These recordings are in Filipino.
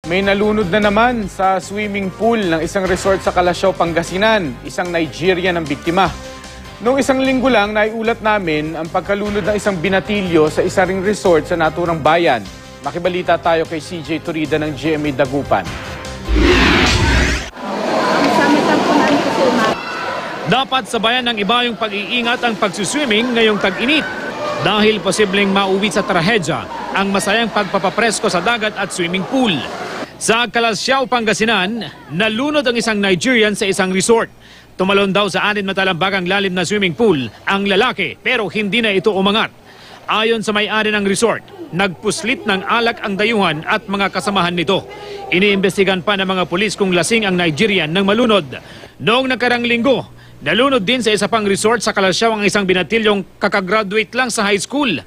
May nalunod na naman sa swimming pool ng isang resort sa Calasiao, Pangasinan. Isang Nigerian ang biktima. Noong isang linggo lang, naiulat namin ang pagkalunod ng isang binatilyo sa isa ring resort sa naturang bayan. Makibalita tayo kay CJ Torida ng GMA Dagupan. Dapat sabayan ng iba yung pag-iingat ang pagsuswimming ngayong tag-init dahil posibleng mauwi sa trahedya ang masayang pagpapapresko sa dagat at swimming pool. Sa Calasiao, Pangasinan, nalunod ang isang Nigerian sa isang resort. Tumalon daw sa 6 na talambagang lalim na swimming pool ang lalaki pero hindi na ito umangat. Ayon sa may-ari ng resort, nagpuslit ng alak ang dayuhan at mga kasamahan nito. Iniimbestigan pa ng mga pulis kung lasing ang Nigerian nang malunod. Noong nakarang linggo, nalunod din sa isa pang resort sa Calasiao ang isang binatilyong kakagraduate lang sa high school.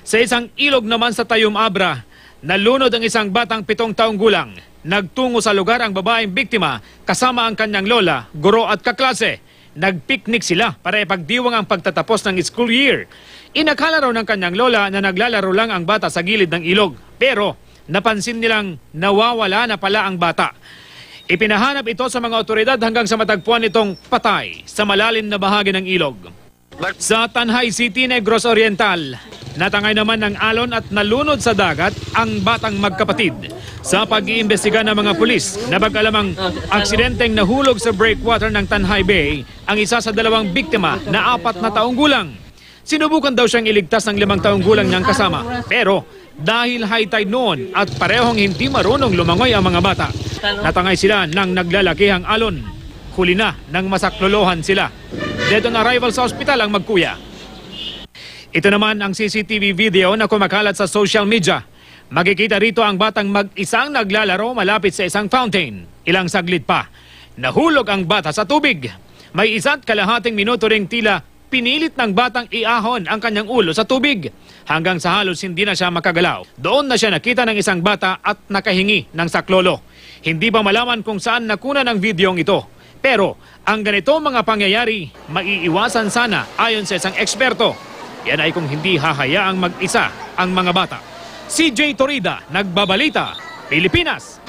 Sa isang ilog naman sa Tayum Abra, nalunod ang isang batang 7 taong gulang. Nagtungo sa lugar ang babaeng biktima kasama ang kanyang lola, guro at kaklase. Nagpiknik sila para ipagdiwang ang pagtatapos ng school year. Inakala raw ng kanyang lola na naglalaro lang ang bata sa gilid ng ilog. Pero napansin nilang nawawala na pala ang bata. Ipinahanap ito sa mga otoridad hanggang sa matagpuan itong patay sa malalim na bahagi ng ilog. Sa Tanhay City, Negros Oriental, natangay naman ng alon at nalunod sa dagat ang batang magkapatid. Sa pag-iimbestiga ng mga pulis, nabag-alamang aksidenteng nahulog sa breakwater ng Tanhay Bay ang isa sa 2 biktima na 4 na taong gulang. Sinubukan daw siyang iligtas ng 5 taong gulang niyang kasama. Pero dahil high tide noon at parehong hindi marunong lumangoy ang mga bata, natangay sila ng naglalakihang alon. Huli na nang masaklolohan sila. Dead on arrival sa ospital ang magkuya. Ito naman ang CCTV video na kumakalat sa social media. Makikita rito ang batang mag-isang naglalaro malapit sa isang fountain. Ilang saglit pa, nahulog ang bata sa tubig. May 1.5 minuto ring tila pinilit ng batang iahon ang kanyang ulo sa tubig. Hanggang sa halos hindi na siya makagalaw. Doon na siya nakita ng isang bata at nakahingi ng saklolo. Hindi pa malaman kung saan nakunan ang videong ito. Pero ang ganito mga pangyayari, maiiwasan sana ayon sa isang eksperto. Yan ay kung hindi hahayaang mag-isa ang mga bata. CJ Torida, Nagbabalita, Pilipinas.